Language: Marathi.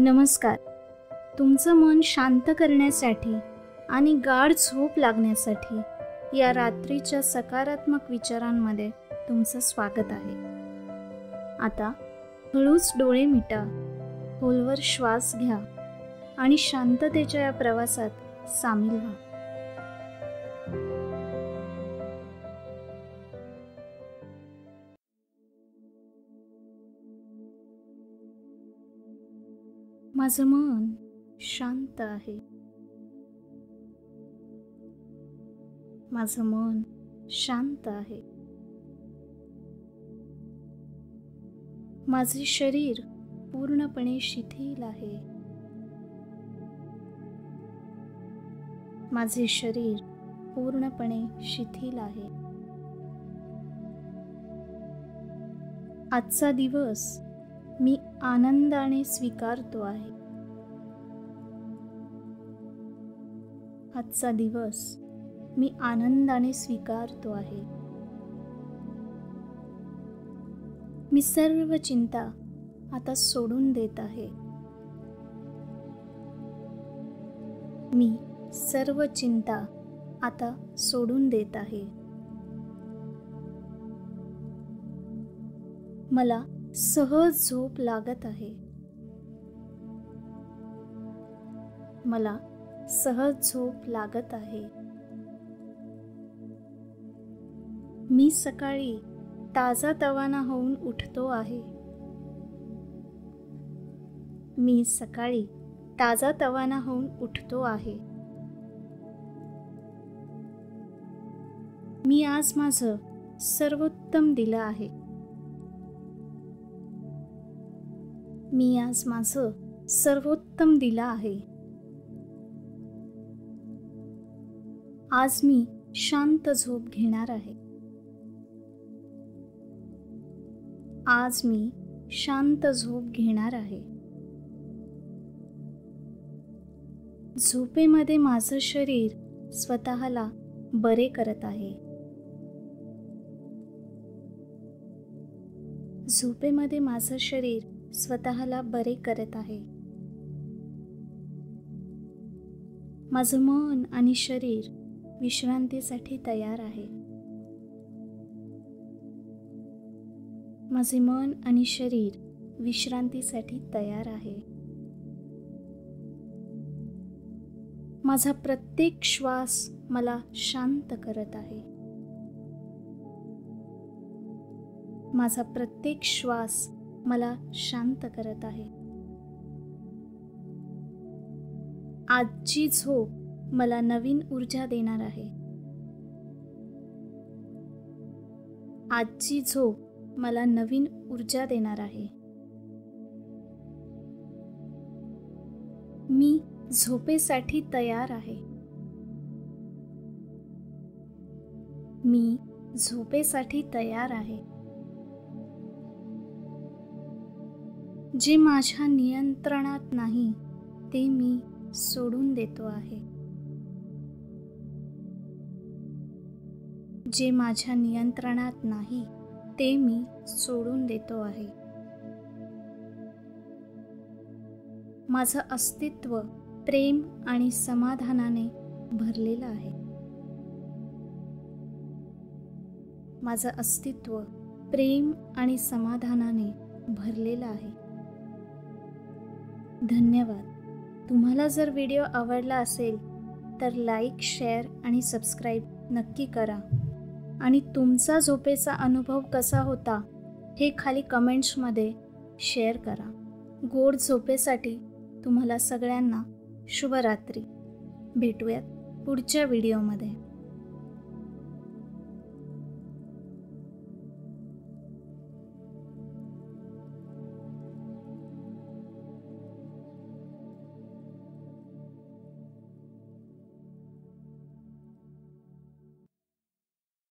नमस्कार. तुमचं मन शांत करण्यासाठी आणि गाढ झोप लागण्यासाठी या रात्रीच्या सकारात्मक विचारांमध्ये तुमचं स्वागत आहे. आता हळूच डोळे मिटा, खोलवर श्वास घ्या आणि शांततेच्या या प्रवासात सामील व्हा. माझं मन शांत आहे. माझं मन शांत आहे. माझे शरीर पूर्णपणे शिथिल आहे. माझे शरीर पूर्णपणे शिथिल आहे. आजचा दिवस मी आनंदाने स्वीकारतो आहे. आजचा दिवस मी आनंदाने स्वीकारतो आहे. मी सर्व चिंता आता सोडून देत आहे. मी सर्व चिंता आता सोडून देत आहे. मला सहज झोप लागत आहे. मला सहज झोप लागत आहे. मी सकाळी ताजातवाना होऊन उठतो आहे. मी सकाळी ताजातवाना होऊन उठतो आहे. मी आज माझं सर्वोत्तम दिलं आहे. मी आज माझं सर्वोत्तम दिलं आहे. आज मी शांत झोप घेणार आहे. आज मी शांत झोप घेणार आहे. झोपेमध्ये माझं शरीर स्वतःला बरे करत आहे. झोपेमध्ये माझं शरीर स्वतःला बरे करत आहे. माझं मन आणि शरीर विश्रांतीसाठी तयार आहे. माझे मन आणि शरीर विश्रांतीसाठी तयार आहे. माझा प्रत्येक श्वास मला शांत करत आहे. माझा प्रत्येक श्वास मला शांत करत आहे. आजची झोप मला नवीन ऊर्जा देणार आहे. आजची झोप मला नवीन ऊर्जा देणार आहे. मी झोपेसाठी तयार आहे. मी झोपेसाठी तयार आहे. जे माझ्या नियंत्रणात नाही ते मी सोडून देतो आहे. जे माझ्या नियंत्रणात नाही ते मी सोडून देतो आहे. माझं अस्तित्व प्रेम आणि समाधानाने भरलेलं आहे. माझं अस्तित्व प्रेम आणि समाधानाने भरलेलं आहे. धन्यवाद. तुम्हाला जर व्हिडिओ आवडला असेल तर लाईक, शेअर आणि सबस्क्राईब नक्की करा. आणि तुमचा झोपेचा अनुभव कसा होता हे खाली कमेंट्समध्ये शेअर करा. गोड झोपेसाठी तुम्हाला सगळ्यांना शुभरात्री. भेटूयात पुढच्या व्हिडिओमध्ये.